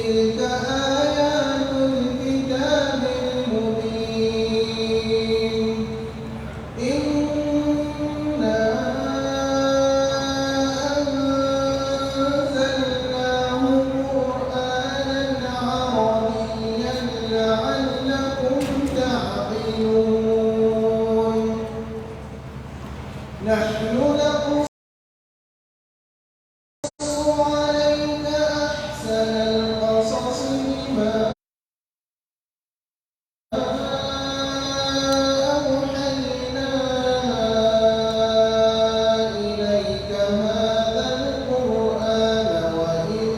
تلك آيات الكتاب المبين إنا أنزلناه قرآنا عربيا لعلكم تعقلون نحن نقص عليك أحسن القصص بما أوحينا إليك هذا القرآن وإن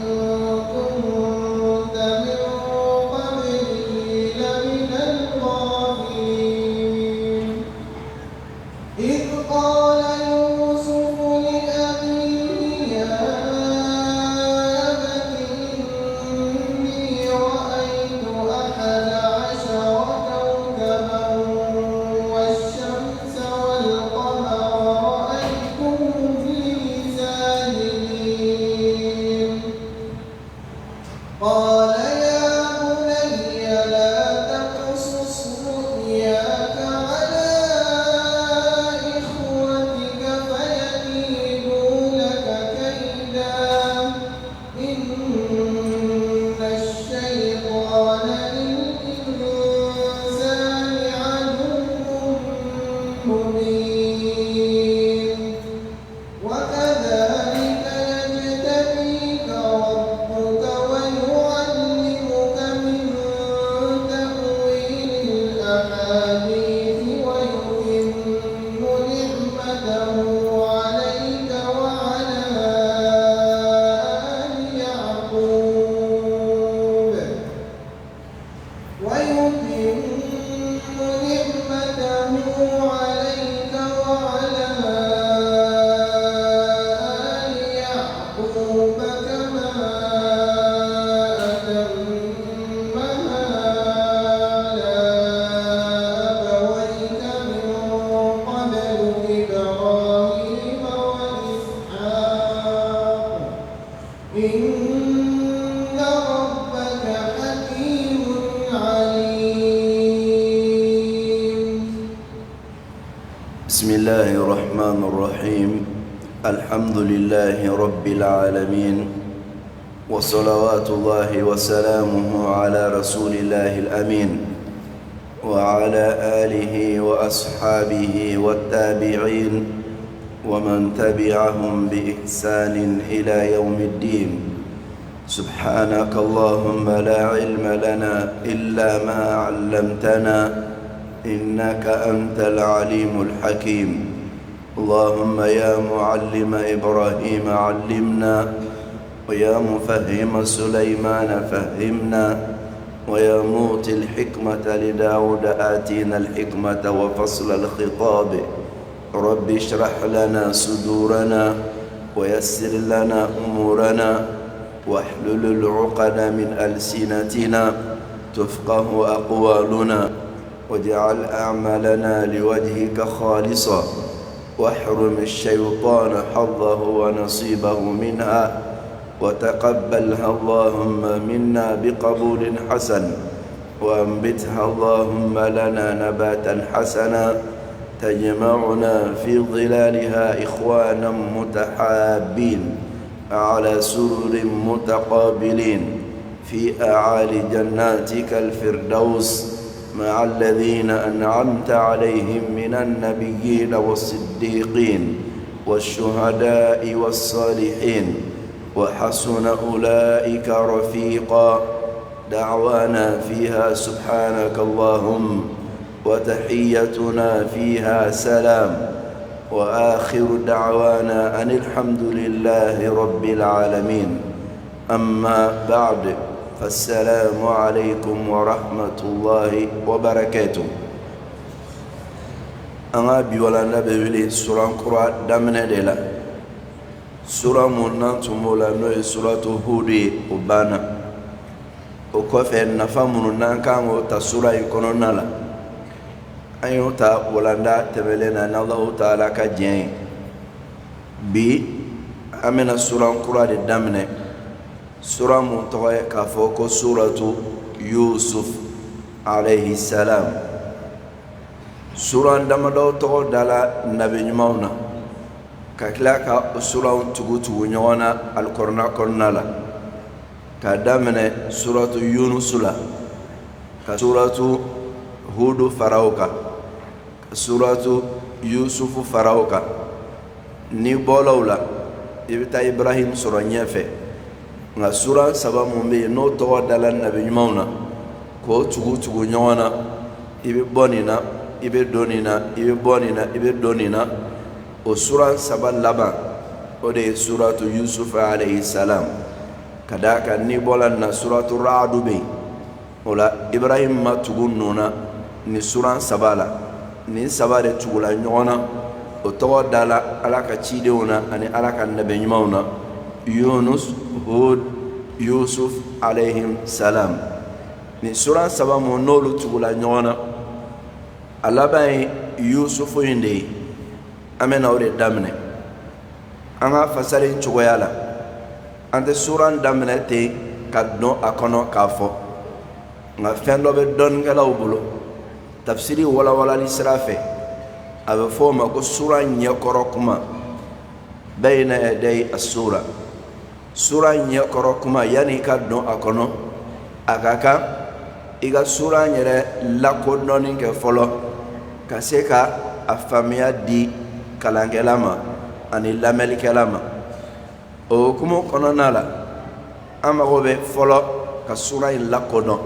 كنت من قبله لمن الغافلين إذ قال يوسف لأبيه يا أبت إني رأيت 11 كوكبا والشمس والقمر رأيتهم لي ساجدين قال يا بني لا تقصص رؤياك على إخوتك فيكيدوا لك كيدا إن الشيطان للإنسان عدو مبين وكذلك يجتبيك ربك ويعلمك من تأويل الأحاديث ويتم نعمته عليك وعلى آل يعقوب كما أتمها على أبويك من قبل إبراهيم وإسحاق إن ربك حكيم عليم بسم الله الرحمن الرحيم الحمد لله رب العالمين وصلوات الله وسلامه على رسول الله الأمين وعلى آله وأصحابه والتابعين ومن تبعهم بإحسان إلى يوم الدين سبحانك اللهم لا علم لنا إلا ما علمتنا إنك أنت العليم الحكيم اللهم يا معلم إبراهيم علمنا ويا مفهم سليمان فهمنا ويا موتي الحكمة لداود آتينا الحكمة وفصل الخطاب رب اشرح لنا صدورنا ويسر لنا أمورنا واحلل العقد من ألسنتنا تفقه أقوالنا واجعل أعمالنا لوجهك خالصا واحرم الشيطان حظه ونصيبه منها وتقبلها اللهم منا بقبول حسن وأنبتها اللهم لنا نباتا حسنا تجمعنا في ظلالها إخوانا متحابين على سرر متقابلين في أعالي جناتك الفردوس مع الذين أنعمت عليهم من النبيين والصديقين والشهداء والصالحين وحسن أولئك رفيقا دعوانا فيها سبحانك اللهم وتحيتنا فيها سلام وآخر دعوانا أن الحمد لله رب العالمين أما بعد فالسلام عليكم ورحمة الله وبركاته أنا بيولا نبي سورة القرآن دمنا للا سورة منات مولا نوي سورة هود وبانا وكفى نفهم نانكام وتسورة يكونون لا أيوتا ولندا تبلنا الله تعالى كجين بي أمنا سورة القرآن دمنا sura mun tɔgɔ ye k'a fɔ ko suratu Yusuf alayhi salam. Sura damadɔ tɔgɔ dala nabi ɲumanw na ka tila ka suraw tugu ɲɔgɔn na alikɔrɔna kɔnɔna la ka daminɛ suratu Yunus la ka suratu Hudu fara o kan ka suratu Yusufu fara o kan. Ni bɔla o la i bɛ taa Ibrahim sɔrɔ ɲɛfɛ nka sura saba mun bɛ yen n'o tɔgɔ dala nabi ɲumanw na k'o tugu ɲɔgɔn na i bɛ bɔ nin na i bɛ don nin na i bɛ bɔ nin na i bɛ don nin na. O sura saba laban o de ye suratu Yusuf alayhi salam. Ka d'a kan ni bɔla nin na suratu Ra'd bɛ yen o la Ibrahim ma tugu ninnu na ni sura saba la ni saba de tugula ɲɔgɔn na. O tɔgɔ dala Ala ka cidenw na ani Ala ka nabi ɲumanw na Yunus, Hud, Yusuf alayhim salam. Ni sura saba mun n'olu tugula ɲɔgɔn na a laban ye Yusufu in de ye. An bɛna o de daminɛ an ka fasali cogoya la. An tɛ sura daminɛ ten ka don a kɔnɔ k'a fɔ nka fɛn dɔ bɛ dɔnnikɛlaw bolo tafsiri walawalali sira fɛ a bɛ fɔ o ma ko sura ɲɛkɔrɔ kuma bayna yaday as-sura. Sura ɲɛkɔrɔ kuma yanni i ka don a kɔnɔ a ka kan i ka sura yɛrɛ lakodɔnni kɛ fɔlɔ ka se ka a faamuya di kalankɛla ma ani lamɛnnikɛla ma. O hukumu kɔnɔna la an mago bɛ fɔlɔ ka sura in lakodɔn.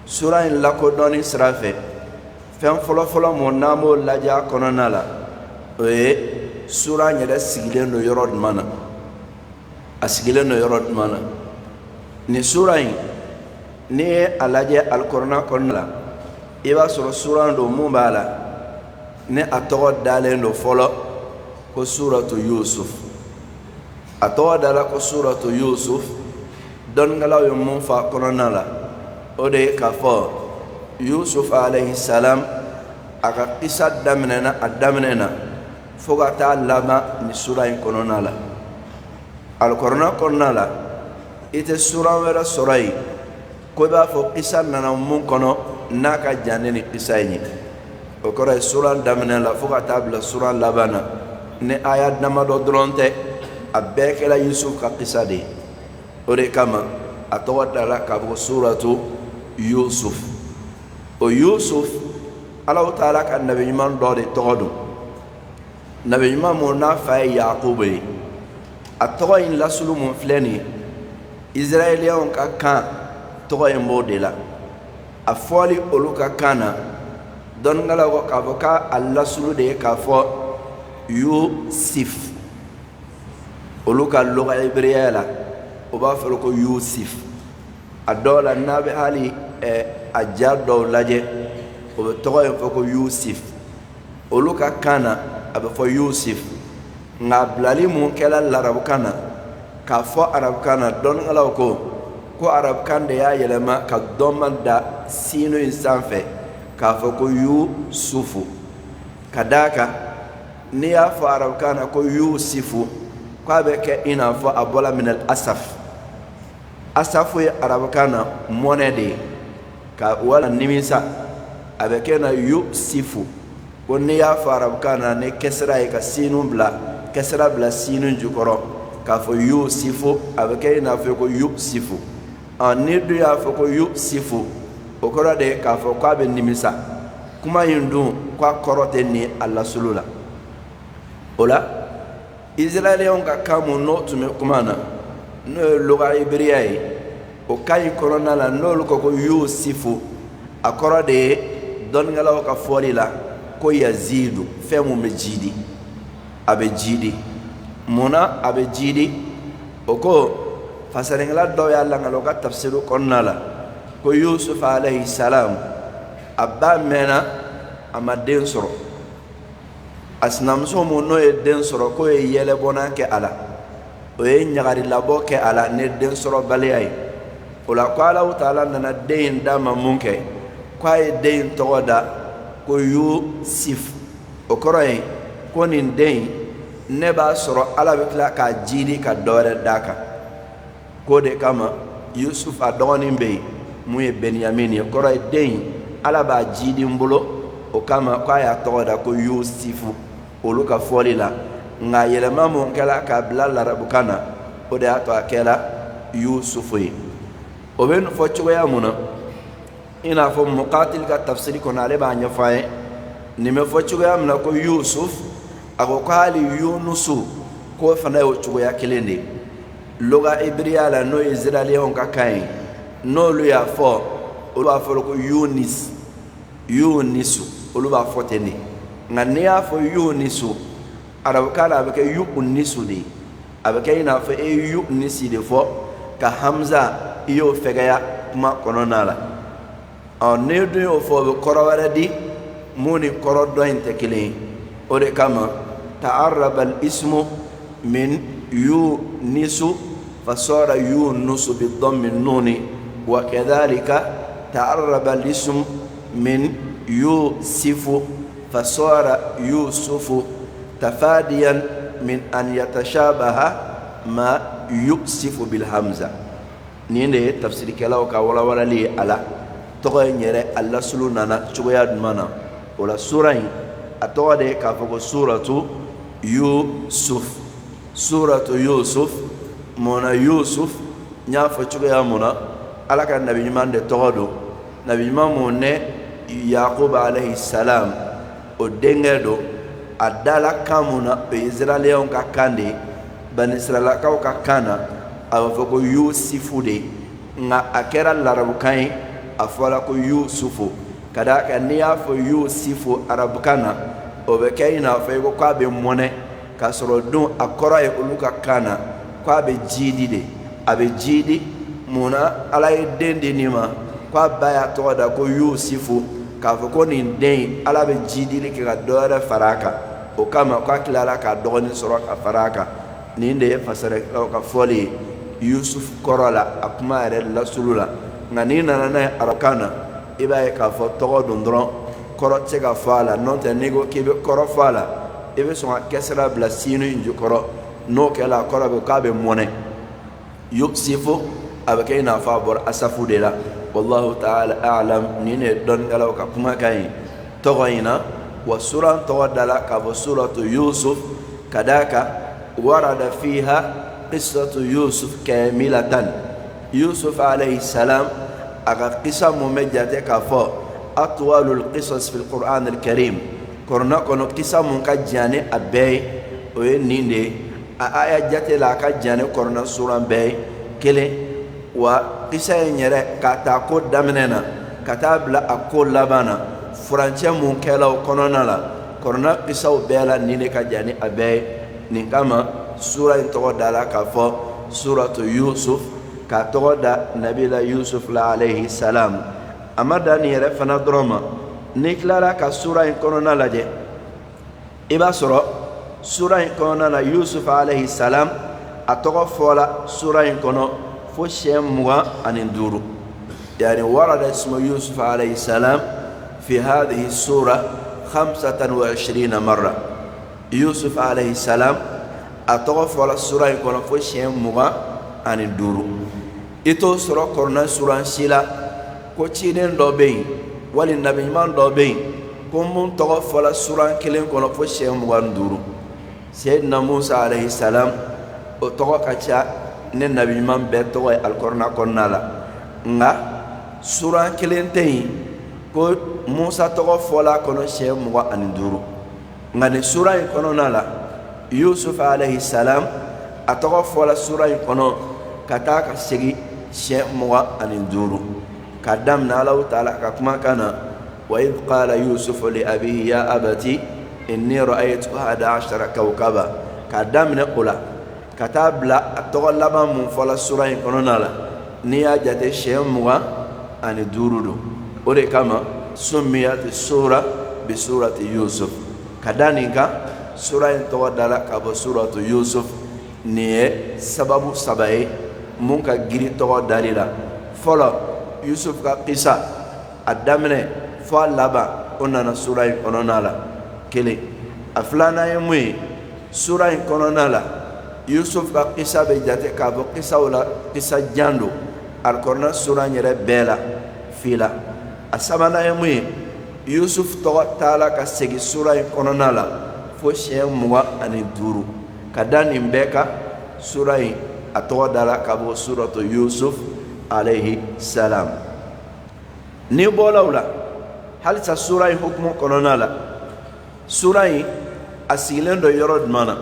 Sura in lakodɔnni sira fɛ fɛn fɔlɔfɔlɔ mun n'an b'o lajɛ a kɔnɔna la o ye sura yɛrɛ sigilen don yɔrɔ jumɛn na. A sigilen don yɔrɔ jumɛn na. Ni sura in n'i ye a lajɛ alikɔrɔna kɔnɔna la i b'a sɔrɔ sura don mun b'a la ne a tɔgɔ dalen don fɔlɔ ko suratu Yusuf. A tɔgɔ dala ko suratu Yusuf dɔnnikɛlaw ye mun fɔ a kɔnɔna la o de ye k'a fɔ Yusuf alayhi salam a ka kisa daminɛna a daminɛ na fo ka taa laban ni sura in kɔnɔna la. Alikɔrɔna kɔnɔna la i tɛ sura wɛrɛ sɔrɔ yen ko i b'a fɔ kisa nana mun kɔnɔ n'a ka jan ni kisa in ye. O kɔrɔ ye sura daminɛ la fo ka taa bila sura laban na ni aya damadɔ dɔrɔn tɛ a bɛɛ kɛra Yusuf ka kisa de ye. O de kama a tɔgɔ dala k'a fɔ suratu Yusuf. O Yusuf Alahu Taala ka nabi ɲuman dɔ de tɔgɔ don. Nabi ɲuman mun n'a fa ye Yakubu ye. A tɔgɔ in lasulu mun filɛ nin ye Israɛliyɛnw ka kan tɔgɔ in b'o de la. A fɔli olu ka kan na dɔnnikɛlaw ko k'a fɔ k'a lasulu de ye k'a fɔ Yusif. Olu ka lugha ibiriya la o b'a fɔ ko Yusif. A dɔw la n'a bɛ hali a ja dɔw lajɛ o bɛ tɔgɔ in fɔ ko Yusif. Olu ka kan na a bɛ fɔ Yusif nka bilali mun kɛla larabukan na k'a fɔ arabukan na dɔnnikɛlaw ko arabukan de y'a yɛlɛma ka dɔnma da sinu in sanfɛ k'a fɔ ko Yusufu. Ka d'a kan n'i y'a fɔ arabukan na ko Yusufu k'a bɛ kɛ i n'a fɔ a bɔla minal asaf. Asafu ye arabukan na mɔnɛ de ye ka wala nimisa a bɛ kɛ na Yusufu. Ko n'i y'a fɔ arabukan na ni kɛsira ye ka sinu bila kɛsira bila sinu jukɔrɔ k'a fɔ Yusufu a bɛ kɛ i n'a fɔ ko Yusufu. Ni dun y'a fɔ ko Yusufu o kɔrɔ de ye k'a fɔ k'a bɛ nimisa kuma in dun k'a kɔrɔ tɛ nin a lasulu la. O la Israɛliyɛnw ka kan mun n'o tun bɛ kuma na n'o ye lugha ibiriya ye o kan in kɔnɔna la n'olu ko ko Yusufu a kɔrɔ de ye dɔnnikɛlaw ka fɔli la ko Yazidu fɛn mun bɛ jidi a bɛ jidi. Munna a bɛ jidi o ko fasarinkɛla dɔw y'a langala o ka tafsiru kɔnɔna la ko Yusuf alayhi salam a ba mɛnna a ma den sɔrɔ. A sinamuso mun n'o ye den sɔrɔ k'o ye yɛlɛbɔnna kɛ a la o ye ɲagarilabɔ kɛ a la ni den sɔrɔ baliya ye. O la ko Alahu Taala nana den in d'a ma mun kɛ k'a ye den in tɔgɔ da ko Yusuf. O kɔrɔ ye ko nin den in ne b'a sɔrɔ Ala bɛ tila k'a jidi ka dɔ wɛrɛ d'a kan kode kama Yusuf a dɔgɔnin bɛ yen mun ye Benyamin ye kɔrɔ ye den Ala b'a jidi n bolo o kama k'a y'a tɔgɔ da ko Yusufu olu ka fɔli la nka yɛlɛma mun kɛla k'a bila larabukan na o de y'a to a kɛla Yusufu ye o bɛ fɔ cogoya mun na i n'a fɔ Muqatil ka tafsiri kɔnɔ ale b'a ɲɛfɔ an ye nin bɛ fɔ cogoya min na ko Yusuf a ko hali Yunusu k'o fana ye o cogoya kelen de loga ibriya la n'o ye Israɛliyɛnw ka kan ye n'olu y'a fɔ olu b'a fɔ ko Yunisu olu b'a fɔ ten de nka n'i y'a fɔ Yunisu arabukan na a bɛ kɛ Yunisu de a bɛ kɛ i n'a fɔ e ye Yunisi de fɔ ka Hamza i y'o fɛgɛya kuma kɔnɔna la n'i dun y'o fɔ o bɛ kɔrɔ wɛrɛ di mun ni kɔrɔ dɔ in tɛ kelen ye o de kama ta'arraba al-ismu min Yunisu fasara Yunusu bi-dhammi an-nun wa kadhalika ta'arraba al-ismu min Yusufu fasara Yusufu tafadiyan min an yatashabaha ma Yusufu bil-hamza ni ne tafsirikɛlaw ka walawalali ye a la tɔgɔ in yɛrɛ a lasulu nana cogoya jumɛn na o la sura in a tɔgɔ de ye k'a fɔ ko suratu Yusuf mɔna Yusuf n y'a fɔ cogoya mun na Ala ka nabi ɲuman de tɔgɔ don nabi ɲuman mun ne Yaqub alayhi salam o denkɛ don a dala kan mun na o ye Israɛliyɛnw ka kan de ye Bani Israɛlakaw ka kan na a bɛ fɔ ko Yusufu de nka a kɛra larabukan ye a fɔra ko Yusufu ka d'a kan n'i y'a fɔ Yusufu arabukan na o bɛ kɛ i n'a fɔ i ko k'a bɛ mɔnɛ k'a sɔrɔ don a kɔrɔ ye olu ka kan na k'a bɛ jidi de a bɛ jidi mun na Ala ye den di nin ma k'a ba y'a tɔgɔ da ko Yusufu k'a fɔ ko nin den in Ala bɛ jidili kɛ ka dɔ wɛrɛ fara a kan o kama k'a tilala k'a dɔgɔnin sɔrɔ ka fara a kan nin de ye fasarakɛlaw ka fɔli ye Yusuf kɔrɔ la a kuma yɛrɛ lasulu la nka n'i nana n'a ye arabukan na i b'a ye k'a fɔ tɔgɔ don dɔrɔn kɔrɔ tɛ se ka fɔ a la n'o tɛ n'i ko k'i bɛ kɔrɔ fɔ a la i bɛ sɔn ka kɛsira bila sinu in jukɔrɔ n'o kɛla a kɔrɔ bɛ k'a bɛ mɔnɛ Yusufu a bɛ kɛ i n'a fɔ a bɔra Asafu de la wallahu ta'ala a'lam nin de ye dɔnnikɛlaw ka kumakan ye tɔgɔ in na wa sura tɔgɔ da la k'a fɔ suratu Yusuf ka d'a kan warada fiha qissatu Yusuf kamilatan Yusuf alayhi salam a ka kisa mun bɛ jate k'a fɔ atwalul qisas fil Qur'an al-Karim kɔrɔna kɔnɔ kisa mun ka jan ni a bɛɛ ye o ye nin de ye a aya jate la a ka jan ni kɔrɔna sura bɛɛ ye kelen wa kisa in yɛrɛ k'a ta ko daminɛ na ka taa bila a ko laban na furancɛ mun kɛla o kɔnɔna la kɔrɔna kisaw bɛɛ la nin de ka jan ni a bɛɛ ye nin kama sura in tɔgɔ da la k'a fɔ suratu Yusuf k'a tɔgɔ da nabila Yusuf la alayhi salam a ma da nin yɛrɛ fana dɔrɔn ma n'i tilara ka sura in kɔnɔna lajɛ i b'a sɔrɔ sura in kɔnɔna la Yusuf alayhi salam a tɔgɔ fɔla sura in kɔnɔ fo siyɛn 25 yani warada ismu Yusuf alayhi salam fi hadhihi sura 25 marra Yusuf alayhi salam a tɔgɔ fɔla sura in kɔnɔ fo siyɛn 25 i t'o sɔrɔ kɔrɔna sura si la ko ciden dɔ bɛ yen wali nabi ɲuman dɔ bɛ yen ko mun tɔgɔ fɔla sura kelen kɔnɔ fo siyɛn 25 Sayyidina Musa alayhi salam o tɔgɔ ka ca ne nabi ɲuman bɛɛ tɔgɔ ye alikɔrɔna kɔnɔna la nka sura kelen tɛ yen ko Musa tɔgɔ fɔla kɔnɔ siyɛn 25 nka nin sura in kɔnɔna la Yusuf alayhi salam a tɔgɔ fɔla sura in kɔnɔ ka taa ka segin siyɛn 25 ka daminɛ Alahu Taala ka kumakan na wa idh qala Yusuf li abihi ya abati inni ra'aytu 11 kawkaba ka daminɛ o la ka taa bila a tɔgɔ laban mun fɔla sura in kɔnɔna la n'i y'a jate siyɛn 25 don o de kama summiyat sura bi surati Yusuf ka da nin kan sura in tɔgɔ dala ka bɔ suratu Yusuf nin ye sababu saba ye mun ka giri tɔgɔ dali la fɔlɔ Yusuf ka kisa a daminɛ fɔ a laban o nana sura in kɔnɔna la kelen a filanan ye mun ye sura in kɔnɔna la Yusuf ka qissa be jate ka bo qissa wala qissa jando alkorna sura nyere bela fila asabana yemu Yusuf to taala ka segi sura konona la fo shen muwa ani duru kadani mbeka sura atwa dala ka bo suratu Yusuf alayhi salam ni bolawla hal sa sura hukmu konona la sura asilen do yorod mana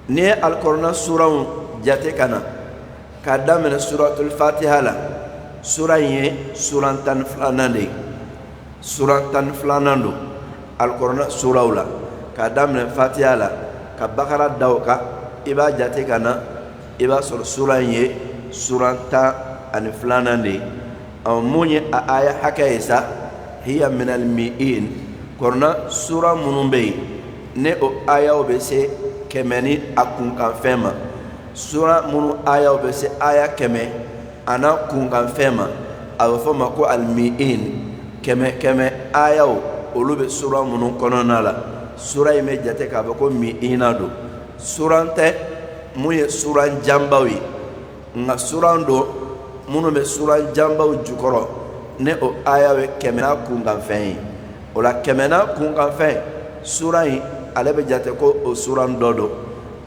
ni alkorna sura jate kana kadamena suratul fatiha la sura surantan flanande surantan flanando alkorna surawla kadamena fatiha la ka bakara dawka iba jate kana iba sura suranta an flanande amunye aya hakaisa hiya min almi'in korna sura munumbe ne o aya obese kemeni akunkan fema sura munu aya obese aya keme ana kunkan fema awfama ko almi'in keme aya olube sura munu konona la sura ime jate ka ko mi'ina do surante muye sura jambawi nga surando munu be sura jambaw jukoro ne o aya we kemena kunkan fen ola kemena kunkan fen sura ale be jate ko o suran dodo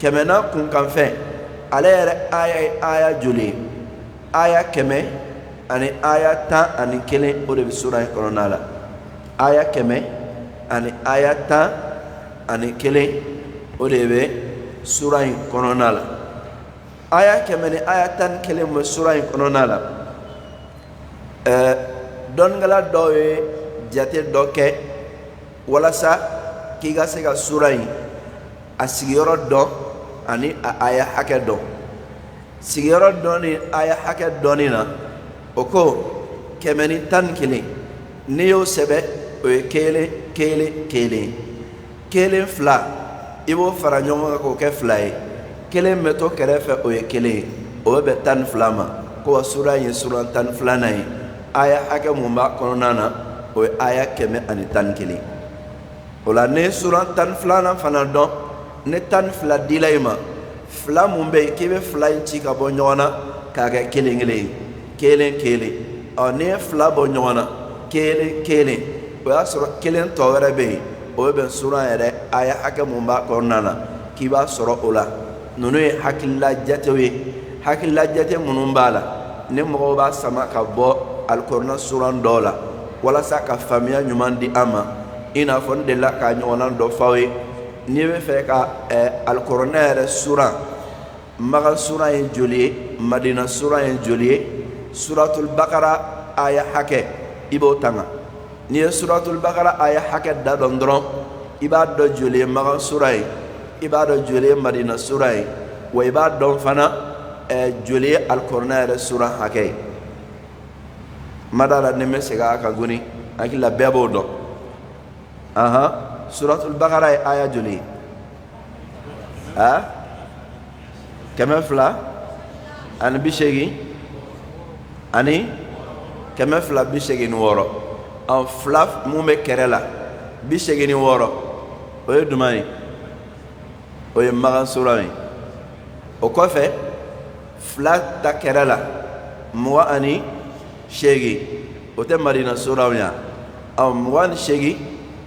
kemena kunkan fen ale yɛrɛ aya joli aya kɛmɛ ani aya 10 ani 1 o de bɛ sura in kɔnɔna la aya kɛmɛ ani aya 10 ani 1 o de bɛ sura in kɔnɔna la aya kɛmɛ ni aya 11 bɛ sura in kɔnɔna la dɔnnikɛla dɔw ye jate dɔ kɛ walasa k'i ka se ka sura in a sigiyɔrɔ dɔn ani aya hakɛ dɔn sigiyɔrɔ dɔn ni aya hakɛ dɔnni na o ko 111 n'i y'o sɛbɛ o ye kelen fila i b'o fara ɲɔgɔn kan k'o kɛ 2 ye kelen bɛ to kɛrɛfɛ o ye 1 o bɛ bɛn 12 ma ko wa sura in ye sura 12nan ye aya hakɛ mun b'a kɔnɔna na o ye aya 111 o la ne sura 12nan fana dɔn ne 12 dila i ma fila mun bɛ yen k'i bɛ fila in ci ka bɔ ɲɔgɔn na k'a kɛ kelen ɔ n'i ye fila bɔ ɲɔgɔn na kelen o y'a sɔrɔ kelen tɔ wɛrɛ bɛ yen o bɛ bɛn sura yɛrɛ aya hakɛ mun b'a kɔnɔna na k'i b'a sɔrɔ o la ninnu ye hakilila jatew ye hakilila jate minnu b'a la ni mɔgɔw b'a sama ka bɔ alikɔrɔna sura dɔw la walasa ka faamuya ɲuman di an ma i n'a fɔ n delila k'a ɲɔgɔnna dɔ f'aw ye n'i bɛ fɛ ka alikɔrɔna yɛrɛ sura Maka sura ye joli ye Madina sura ye joli ye suratul bakara aya hakɛ i b'o tanga n'i ye suratul bakara aya hakɛ da dɔn dɔrɔn i b'a dɔn joli ye Maka sura ye i b'a dɔn joli ye Madina sura ye wa i b'a dɔn fana joli ye alikɔrɔna yɛrɛ sura hakɛ ye madala ni bɛ segin a kan tuguni hakili la bɛɛ b'o dɔn suratul bakara ye aya joli ye 280 ani 80 ani 286 an fila mun bɛ kɛrɛ la 86 o ye duman ye o ye Magan sura ye o kɔfɛ fila ta kɛrɛ la 28 o tɛ Madina sura ye 28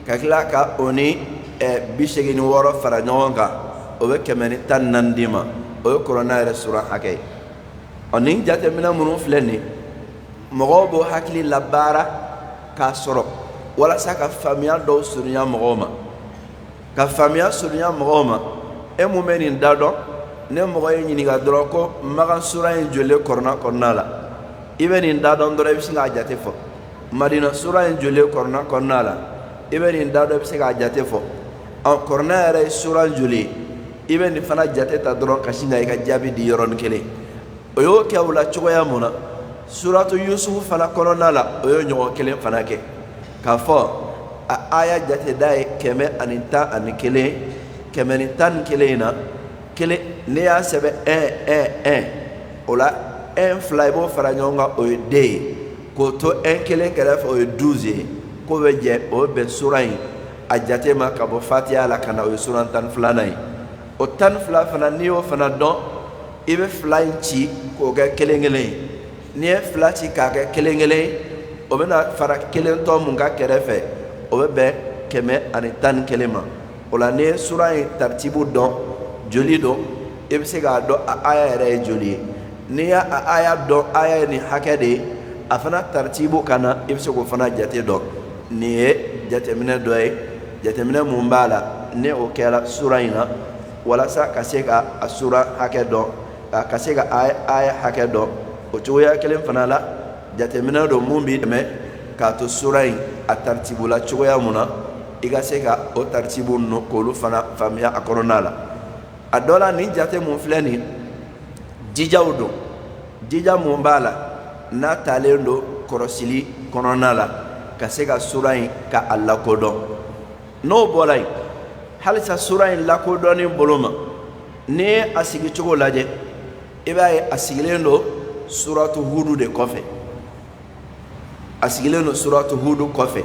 ka tila ka o ni 86 fara ɲɔgɔn kan o bɛ 114 di ma o ye kɔrɔna yɛrɛ sura hakɛ ye nin jateminɛ minnu filɛ nin mɔgɔw b'o hakili labaara k'a sɔrɔ walasa ka faamuya dɔw surunya mɔgɔw ma ka faamuya surunya mɔgɔw ma e mun bɛ nin da dɔn ne mɔgɔ ye ɲininka dɔrɔn ko Magan sura in joli kɔrɔna kɔnɔna la i bɛ nin da dɔn dɔrɔn i bɛ se k'a jate fɔ Madina sura in joli kɔrɔna kɔnɔna la i bɛ nin da dɔn i bɛ se k'a jate fɔ kɔrɔna yɛrɛ ye sura joli i bɛ nin fana jate ta dɔrɔn ka sin ka i ka jaabi di yɔrɔnin kelen o y'o kɛ o la cogoya mun na suratu Yusufu fana kɔnɔna la o y'o ɲɔgɔn kelen fana kɛ k'a fɔ a aya jate da ye 111 111 in na kelen ne y'a sɛbɛn 1 o la 1 fila i b'o fara ɲɔgɔn kan o ye 2 ye k'o to 1 kelen kɛrɛfɛ o ye 12 ye k'o bɛ jɛ o bɛ bɛn sura in a jate ma ka bɔ Fatiha la ka na o ye sura 12nan ye o tan fila fana n'i y'o fana dɔn i bɛ fila in ci k'o kɛ kelen kelen ye n'i ye fila ci k'a kɛ kelen kelen ye o bɛna fara kelen tɔ mun ka kɛrɛfɛ o bɛ bɛn 111 ma o la n'i ye sura in taritibu dɔn joli don i bɛ se k'a dɔn a aya yɛrɛ ye joli ye n'i y'a aya dɔn aya ye nin hakɛ de ye a fana taritibu ka na i bɛ se k'o fana jate dɔn nin ye jateminɛ dɔ ye jateminɛ mun b'a la ni o kɛra sura in na walasa ka se ka a sura hakɛ dɔn ka se ka aya hakɛ dɔn o cogoya kelen fana la jateminɛ dɔ mun b'i dɛmɛ k'a to sura in a taritibu la cogoya mun na i ka se ka o taritibu ninnu k'olu fana faamuya a kɔnɔna la a dɔ la nin jate mun filɛ nin jijaw don jija mun b'a la n'a talen don kɔrɔsili kɔnɔna la ka se ka sura in ka a lakodɔn n'o bɔra yen halisa sura in lakodɔnni bolo ma n'i ye a sigicogo lajɛ i b'a ye a sigilen don suratu hudu de kɔfɛ a sigilen don suratu hudu kɔfɛ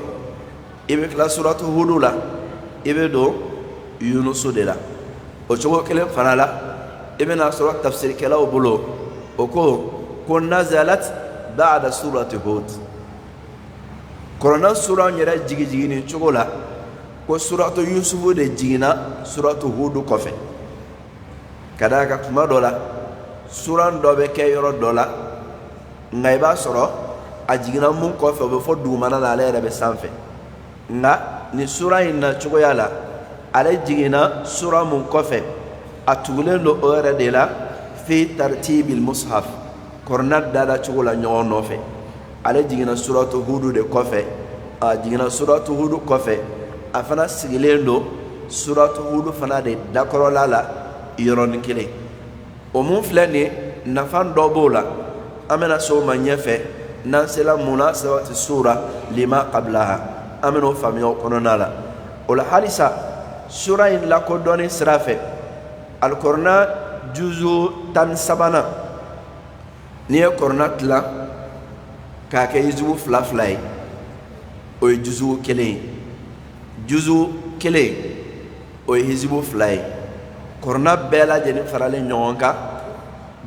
i bɛ tila suratu hudu la i bɛ don yunusu de la o cogo kelen fana la i bɛna sɔrɔ tafsirikɛlaw bolo o ko nazalat ba'da surati hud kɔrɔna sura yɛrɛ jigijigini cogo la ko suratu yusufu de jiginna suratu hudu kɔfɛ ka d'a kan tuma dɔ la sura dɔ bɛ kɛ yɔrɔ dɔ la nka i b'a sɔrɔ a jiginna mun kɔfɛ o bɛ fɔ dugumana na ale yɛrɛ bɛ sanfɛ nka nin sura in na cogoya la ale jiginna sura mun kɔfɛ a tugulen don o yɛrɛ de la fi tartibil mushaf kɔrɔna dala cogo la ɲɔgɔn nɔfɛ ale jiginna suratu hudu de kɔfɛ a jiginna suratu hudu kɔfɛ a fana sigilen don suratu hudu fana de dakɔrɔla la yɔrɔnin kelen o mun filɛ nin ye nafa dɔ b'o la an bɛna se o ma ɲɛfɛ n'an sera munasabati sura lima qablaha an bɛna o faamuya o kɔnɔna la o la halisa sura in lakodɔnni sira fɛ alikɔrɔna juzu 13nan n'i ye kɔrɔna tilan k'a kɛ izubu 2 ye o ye juzu 1 ye juzu 1 o ye izubu 2 ye kɔrɔna bɛɛ lajɛlen faralen ɲɔgɔn kan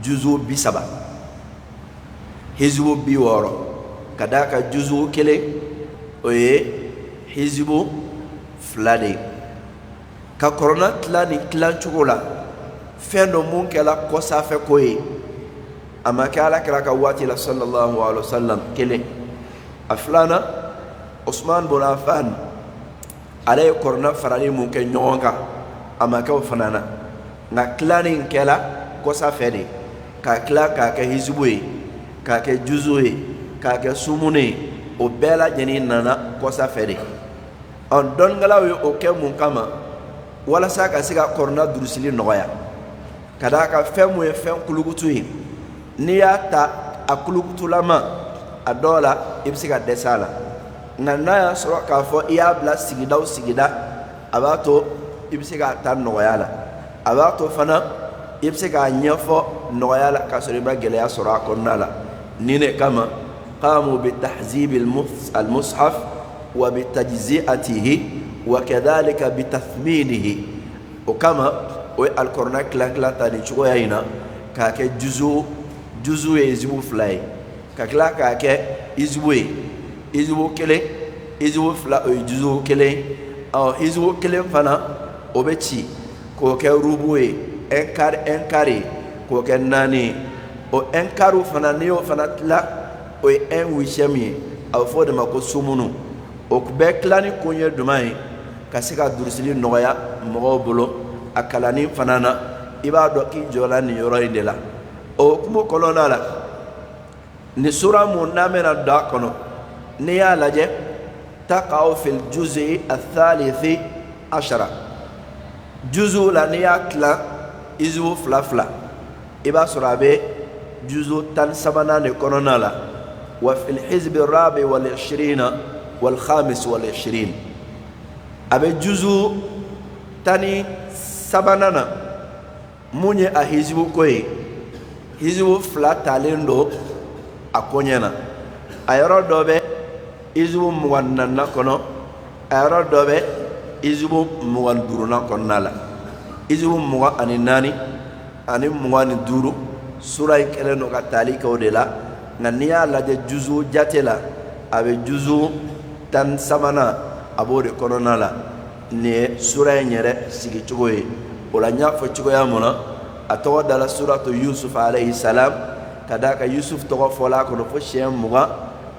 juzu 30 izubu 60 ka d'a kan juzu 1 o ye izubu 2 de ye ka kɔrɔna tilan nin tilancogo la fɛn dɔ mun kɛra kɔsanfɛ ko ye a ma kɛ alakira ka waati la sallallahu alaihi wasallam kelen a filanan Usman bin Affan ale ye kɔrɔna farali mun kɛ ɲɔgɔn kan a ma kɛ o fana na nka tilani in kɛra kɔsanfɛ de k'a tila k'a kɛ hizibu ye k'a kɛ juzu ye k'a kɛ sumuni ye o bɛɛ lajɛlen nana kɔsanfɛ de dɔnnikɛlaw ye o kɛ mun kama walasa ka se ka kɔrɔna durusili nɔgɔya ka d'a kan fɛn mun ye fɛn kulukutu ye n'i y'a ta a kulukutulama a dɔw la i bɛ se ka dɛsɛ a la nka n'a y'a sɔrɔ k'a fɔ i y'a bila sigida o sigida a b'a to i bɛ se k'a ta nɔgɔya la a b'a to fana i bɛ se k'a ɲɛfɔ nɔgɔya la k'a sɔrɔ i ma gɛlɛya sɔrɔ a kɔnɔna la nin de kama qamu bi tahzib al mushaf wa bi tajzi'atihi wa kadhalika bi tathminihi o kama o ye alikɔrɔna kilan kilan ta nin cogoya in na k'a kɛ juzu ye izubu 2 ye ka tila k'a kɛ izubu ye izubu 1 izubu 2 o ye juzu 1 izubu 1 fana o bɛ ci k'o kɛ rubu ye un quart k'o kɛ 4 ye o un quart fana n'i y'o fana tila o ye 1/8 ye a bɛ fɔ o de ma ko sumunu o bɛɛ tila ni kun ye jumɛn ye ka se ka durusili nɔgɔya mɔgɔw bolo a kalanni fana na i b'a dɔn k'i jɔla nin yɔrɔ in de la o hukumu kɔnɔna la ni sura mun n'an bɛna don a kɔnɔ n'i y'a lajɛ taqa'u fil juz'i ath-thalithi ashara juzu la n'i y'a tilan izubu 2 i b'a sɔrɔ a bɛ juzu 13nan de kɔnɔna la wa fil hizbi rabi wal 20 wal khamis wal 20 a bɛ juzu 13nan na mun ye a hizibu ko ye hizibu 2 talen don a koɲɛ na a yɔrɔ dɔ bɛ izubu 24nan kɔnɔ a yɔrɔ dɔ bɛ izubu 25nan kɔnɔna la izu muga ani nani ani muga ni duru sura kele no ka tali ko de la ngania la de juzu jatela abe juzu tan samana abode konona la ne sura nyere sigi chugoy wala nya fo chugoya mona atawa dala suratu yusuf alayhi salam kadaka yusuf to fola ko fo shem muga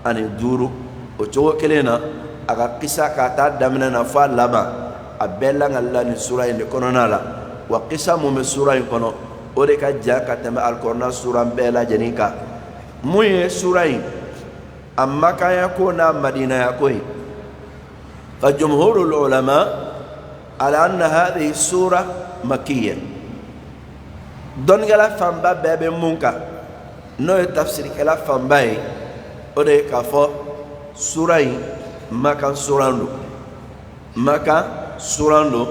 ani duru o chugo kelena aga kisa ka ta damna na fa laba abella ngalla ni sura inde konona la wa qisa mu me sura in kono o de ka jaka tambe alqur'an sura bela janika muye sura in amma kaya ko na madina ya koy fa jumhurul ulama ala anna hadhihi sura makkiyya don gala famba bebe munka no tafsir kala famba o de ka fo sura in maka surando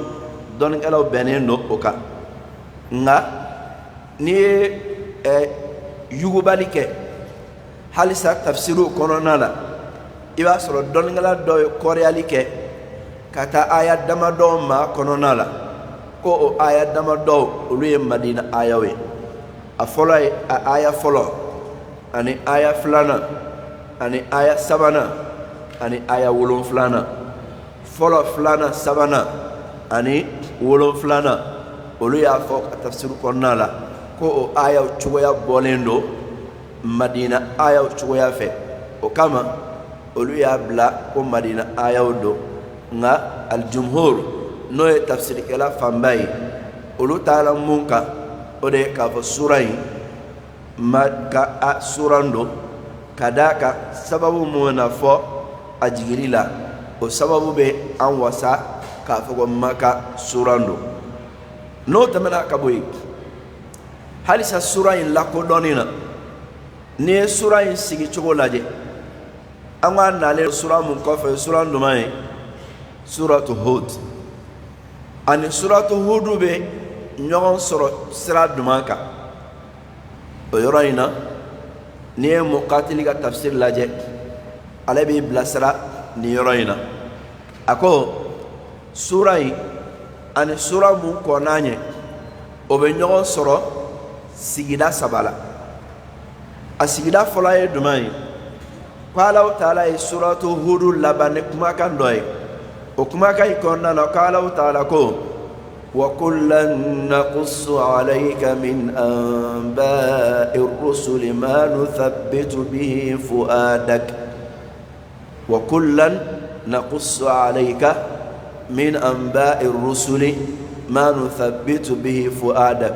don gala benendo oka nga ni yugubalike halisa tafsiru konona la iba soro don gala do korealike kata aya dama do ma konona la ko o aya dama do uluye madina ayawe a folo aya folo ani aya flana ani aya sabana ani aya wolon flana folo flana sabana ani wolon flana uluye afo tafsiru konona la ko o aya chugoya bolendo madina aya chugoya fe o kama uluye abla ko madina aya do nga aljumhur no e tafsir kala fambai ulu taala munka ode ka fo surai maka a surando kadaka sababu mona fo ajigirila o sababu be an wasa ka fo maka surando no tamana kaboy halisa surai la ko donina ne surai sigi chogo laje anga nale sura mun ko fe surando mai suratu hud ani suratu hudu be ñogon soro sira dumanka o yoroyna ni muqatili ga tafsir laje ala bi blasra ni yoroyna ako surai ani sura mu ko nanye o be ñogon soro sigida sabala a sigida folaye dumay qala ta'ala suratu hudu labane kuma kan doy وكما كاي كنا قال تعالى كو وكلا نقص عليك من أنباء الرسل ما نثبت به فؤادك وكلا نقص عليك من أنباء الرسل ما نثبت به فؤادك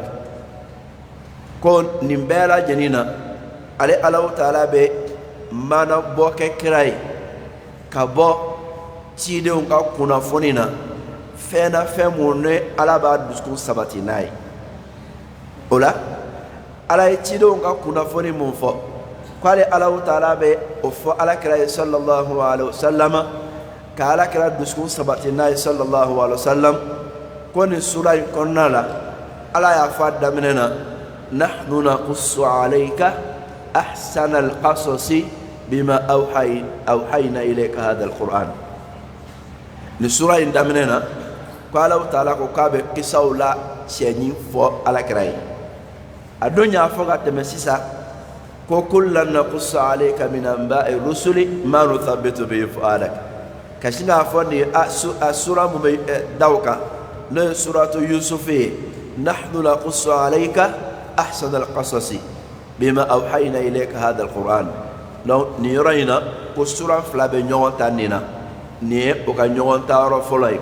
كون نمبالا جنينا علي الله تعالى بي ما نبوك كراي كبو tidew ka kunafoni na fena femune ala ba dusku sabati nay ola ala tidew ka kunafoni mun fo kwale ala taala be o fo ala kira sallallahu alaihi wasallam ka ala kira dusku sabati nay sallallahu alaihi wasallam koni sura konnala ala ya fadda minena nahnu naqussu alayka ahsana alqasasi bima awhayna ilayka hadha alquran ni sura indaminena ko Allah taala ko kabe kisawla cheni fo alakrai adonya fo ga temesisa ko kullan naqussu alayka min anba'i rusuli ma nuthabbitu bi fuadak kashinga fo ni asura mu dawka na suratu yusuf nahnu naqussu alayka ahsana alqasasi bima awhayna ilayka hadha alquran law ni rayna ko sura flabe nyontanina ni o ka ñogon taaro folay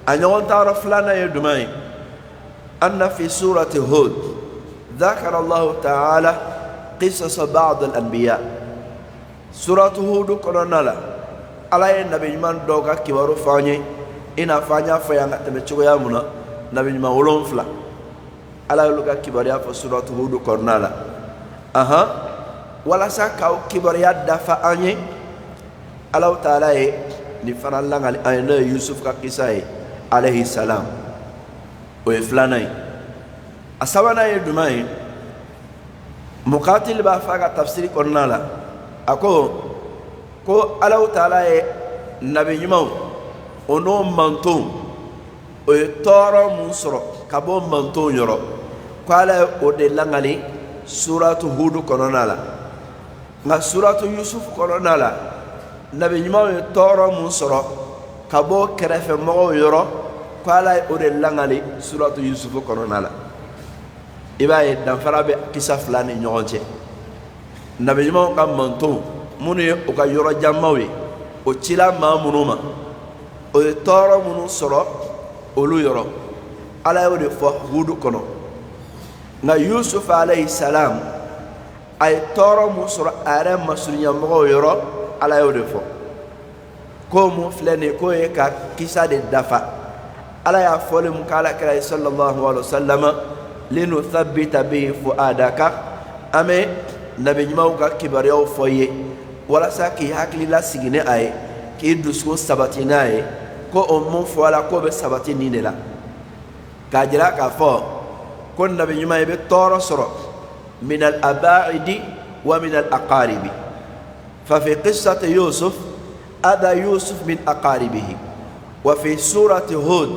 a ñogon taaro flana ye dumay anna fi surati hud ذكر الله تعالى قصص بعض الأنبياء سورة هود كرنالا على النبي من دوغا كبارو فاني إنا فانيا فيانا تمشيو يا منا نبي من ولون فلا على لوغا كباريا في سورة هود كرنالا ولا ساكاو كباريا دفع أني الله تعالى نفرن لنا أن يوسف كقصة عليه السلام ويفلاني أسوانا يدمائي مقاتل بافاق تفسير كرنالا أكو ko Allah Ta'ala ye nabi ɲumanw o n'o mantonw o ye tɔɔrɔ mun sɔrɔ kabo manto yoro qala o de langali suratu hud kononala nga suratu yusuf kononala nabi nyima toro mun soro kabo kerefe mo yoro qala o de langali suratu yusuf kononala ibaye dan farabe kisa flani nyonje nabi nyima ngam manto munu o ka yoro jamawi o cila ma munuma o toro munu soro olu yoro ala yo de fo hudu kono na yusuf alayhi salam ay toro mu soro are masunya mo yoro ala yo de fo ko mu flene ko e ka kisa de dafa ala ya fole mu kala kala sallallahu alaihi wasallam linu thabbita bi fuadaka ame nabi nyima ka kibariyo foye wala saki hakli la sigine ay ki dusko sabati nae ko o mon fola ko be sabati ni la ka jira ka fo kon nabi nyuma be toro soro min al abaidi wa min al aqaribi fa fi qissati yusuf ada yusuf min aqaribihi wa fi surati hud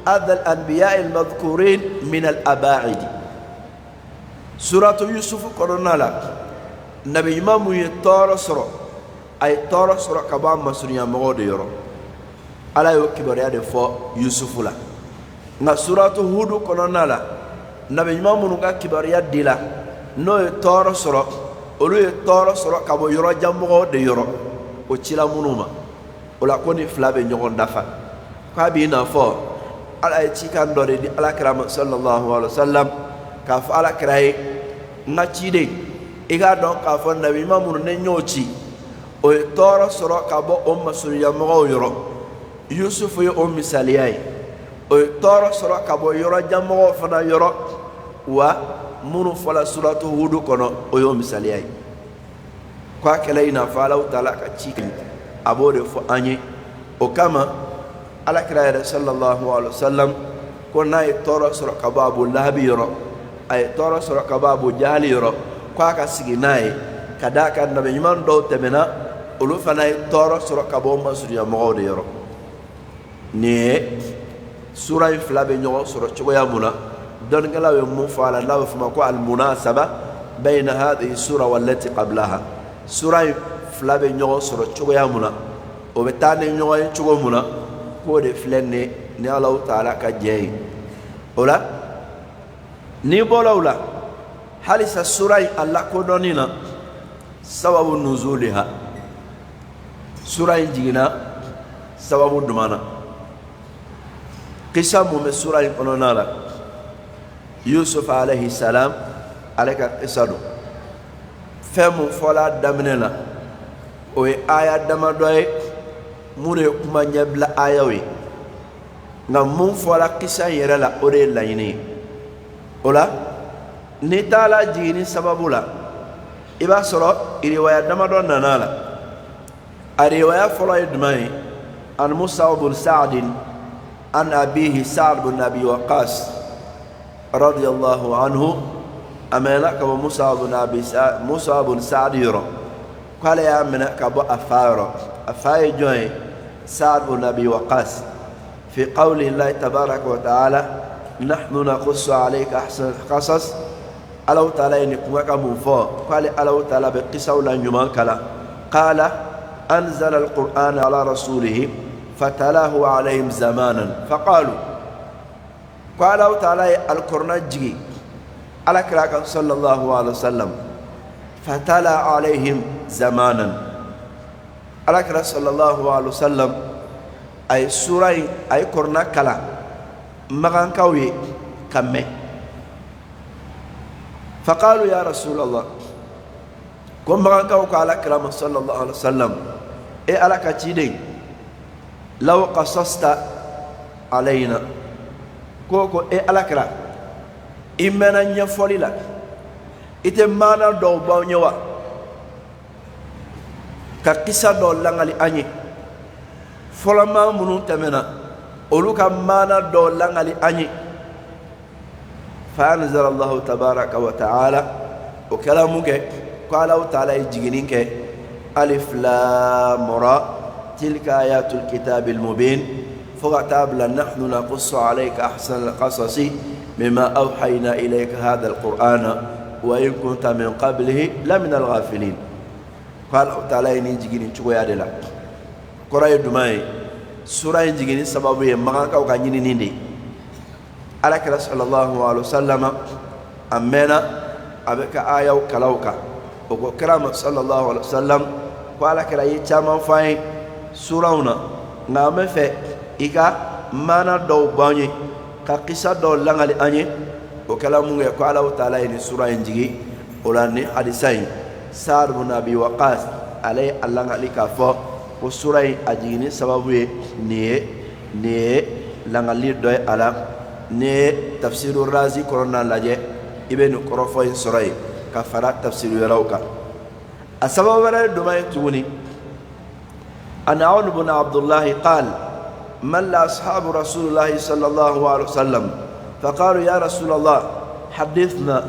ada al anbiya al madhkurin min al abaidi suratu yusuf koronala nabi nyuma mu toro soro ay toro soro ka ba masuriya mo de yoro ala yo kibariya de fo yusufu la nga suratu hud kononala nabi nyuma munu ka kibariya dila no e toro soro olu e toro soro ka bo yoro jammo de yoro o cila munuma ola koni flabe nyogon dafa ka bi na fo ala e cikan do de ala karam sallallahu alaihi wasallam ka fa ala kray nga cide iga don ka fo nabi nyuma munu ne nyochi o toro soro ka bo o masuriya mo yoro yusuf yo o misaliyai o toro soro ka bo yoro jammo fana yoro wa munu fala suratu hud kono o yo misaliyai kwa kelaina fala utala ka cikin abode fo anye o kama ala kira sallallahu alaihi wasallam ko nay toro soro ka bo abu lahabi yoro ay toro soro ka bo abu jahli yoro kwa ka siginai kadaka nabi man do temena olu fana toro soro ka bo masuriya mo de yoro ni sura flabe nyogo soro choya muna don gala we mu fala law fuma ko al munasaba bayna hadhihi sura wallati qablaha sura flabe nyogo soro choya muna o betane nyogo chogo muna ko de flenne ni Allah taala ka jeyi ola ni bolawla halisa sura Allah ko donina sababu nuzuliha sura jigina sababu dumana قسم من سورة القرآن يوسف عليه السلام عليك قصده فم فلا دمننا وي آية دمدوي موري كما نبلا آيوي نمون فلا قصة يرلا أوري لايني ولا نتالا جيني سببولا إبا سرو إرواية دمدو ننالا الرواية فلا يدمي عن موسى بن سعد عن أبيه سعد بن أبي وقاص رضي الله عنه أمانك موسى بن سعد يرى قال يا أمانك أبو أفاي جوي سعد بن أبي وقاص في قول الله تبارك وتعالى نحن نقص عليك أحسن القصص ألو تعالى إنكمك منفو قال ألو تعالى بقصة ولا يمانك قال أنزل القرآن على رسوله فتلاه عليهم زمانا فقالوا قالوا تعالى القرآن جي على كراك صلى الله عليه وسلم فتلا عليهم زمانا على كراك صلى الله عليه وسلم أي سورة أي قرآن كلا مغان كوي كمي فقالوا يا رسول الله كم مغان كوي على كرام صلى الله عليه وسلم إيه على كتيدين لو قصصت علينا كوكو إيه ألاكرا إمنا نفولي لك إتمانا دو باونيوا كقصة دو لنغالي أني فلما منو تمنا أولوكا مانا دو لنغالي أني فأنزل الله تبارك وتعالى وكلامك قالوا تعالى يجينيك ألف لام را تلك آيات الكتاب المبين فغتاب نحن نقص عليك أحسن القصص مما أوحينا إليك هذا القرآن وإن كنت من قبله لمن الغافلين قال تعالى نيجي نشوي هذا قرأي دماء سورة نيجي سببه ما كان كانيني نيندي على كلا صلى الله عليه وسلم أمنا أبيك آية وكلاوكا وكرام صلى الله عليه وسلم قال كلا يتشام فاي سورة نعم في إيكا مانا دو باني كقصة دو لانغالي أني وكلامه يقال تعالى إن سورة نيجي ولاني حديثين سار بن أبي وقاص عليه الله عليك فو وسورة أجيني سببه نيه لانغالي دوي على ne tafsiru razi korona laje ibenu korofo insorai ka fara tafsiru yarauka asbab wala dumay tuni an aun ibn abdullah qal man la ashabu rasulullah sallallahu alaihi wasallam فقالوا يا رسول الله حدثنا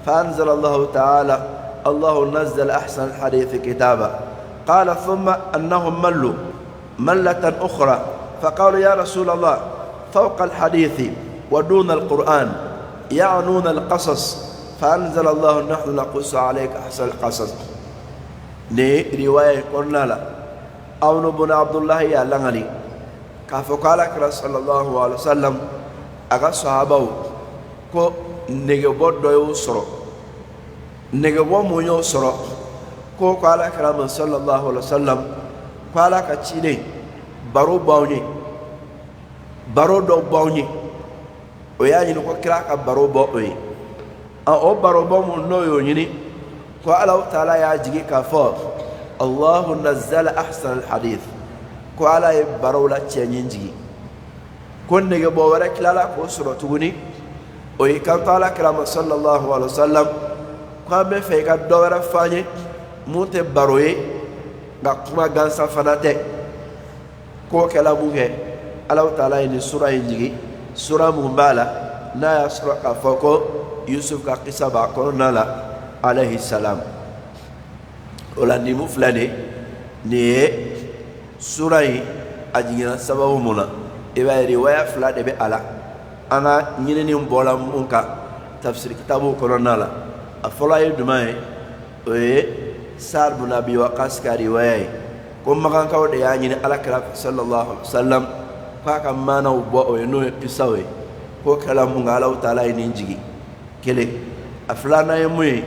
فانزل الله تعالى الله نزل احسن الحديث كتابا قال ثم انهم ملوا ملة اخرى فقالوا يا رسول الله فوق الحديث ودون القرآن يعنون القصص فأنزل الله نحن نقص عليك أحسن القصص ني رواية قلنا لا أو بن عبد الله يا لغني كفقالك رسول الله عليه وسلم أغا صحابه كو نيغبو دويو سرو نيغبو مونيو سرو كو قالك رسول صلى الله عليه وسلم قالك تشيني بارو باوني بارو دو باوني o ya nyini ko kira ka baro bo oyi o baro bo mun no yo nyini ko Allah taala ya jigi ka fo Allah nazzala ahsan alhadith ko ala e baro la chenyin jigi kon ne go bo wara kilala ko suro tuguni o yi kan taala kiram sallallahu alaihi wasallam ko be fe ka do wara fanye munte baro ye ga kuma gansa fanate ko kala buge Allah taala ni sura jigi sura mumbala na ya sura ka foko Yusuf ka kisa ba ko nala alayhi salam ola ni muflane ni sura yi ajina sababu muna iba riwaya fla de be ala ana nyine ni mbola munka tafsir kitabu ko nala afola yi dumay o sar bu nabi wa qaska riwaya ko makan kaw de ya nyine ala kala sallallahu alaihi wasallam faka mana ubo o no pisawe ko kala mu ngala taala ni njigi kele aflana yemwe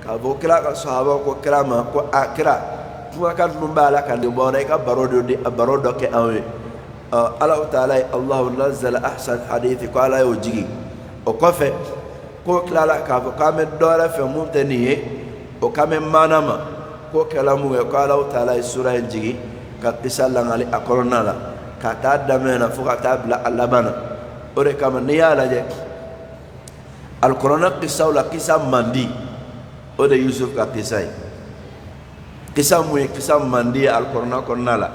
ka bo kala ka sahaba ko krama ko akra ko ka lumbala kan de bona ka barodo de barodo ke awe ala taala Allah nazzala ahsan hadith ko ala yo jigi o kofe ko kala ka ko kame dora fe munteni o kame manama ko kala mu ko ala taala sura njigi ka pisala ngali akoronala kata damena fuka tabla alabana ore kama niyala je alqur'an qissa wala qissa mandi ode Yusuf ka qissa mandi alqur'an konnala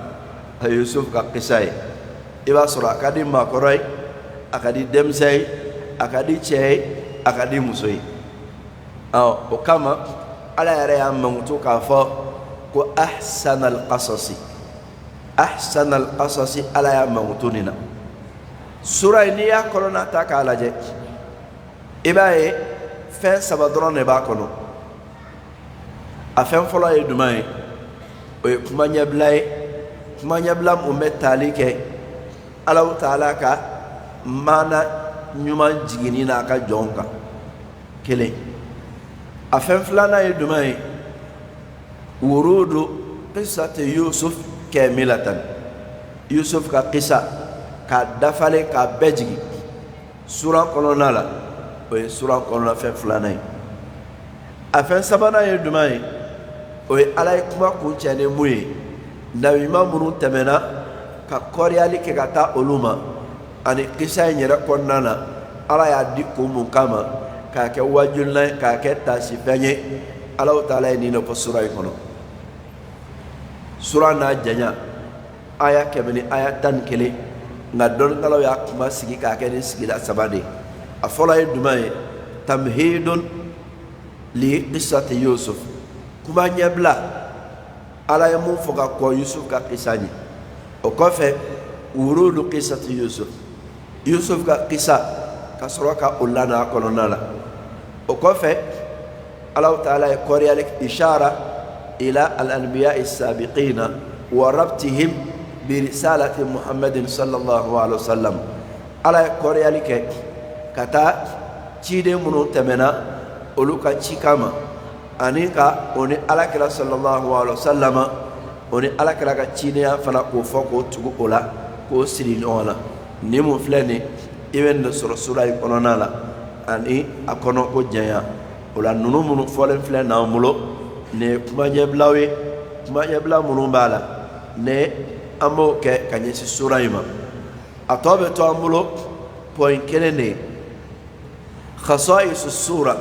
Yusuf ka qissa iba sura kadi ma koray akadi demsay akadi chey akadi musoi o kama ala yare amma mutu ka fo ko ahsanal qasasi أحسن القصص على موتوننا سورة نيا كورونا تاكا لاجي إباي فين سبادرون نباكونو أفهم فلا يدماي ويكما نبلا ممت تاليكي الله تعالى كا مانا نيومان جينينا كا جونكا كلي أفهم فلانا يدماي ورود قصة يوسف كاملة يوسف کا قصہ کا دفعے کا بجگی سورہ کولونا لا او سورہ کولونا فے فلانے افن سبانا يدماي او عليكم كون چنے موي نبي ما منو تمنا ka koryali ke kata uluma ani قصہ nyera konnana ala ya dikku mun kama ka ke wajulna ka ke tasifanye Allah taala ni no sura ikono sura na janya aya kemeni aya tan kele nga don ngalaw ya kuma sigi ka ke ni sigi da sabade afola dumay tamhidun li qissati Yusuf kuma nyabla ala ya mun foka ko Yusuf ka qissani o ko fe urudu qissati Yusuf ka qissa ka كسرك أولنا كوننا وكفى الله تعالى يقول لك إشارة إلى الأنبياء السابقين وربطهم برسالة محمد صلى الله عليه وسلم على يقول لك كتا تشيد منو تمنا أولوكا تشيكاما أنيكا أني على كلا صلى الله عليه وسلم أني على كلا تشينيا فنا كوفوكو تقول أولا كو سيرين أولا نيمو فلاني إبن نصر سورة يقولنا لا أني أكونو كو جايا ولا نونو منو فلان فلان نامولو ne kuma ɲɛbila minnu b'a la ne an b'o kɛ ka ɲɛsin sura in ma a tɔ bɛ to an bolo pɔyin kelen de ye khasaisu sura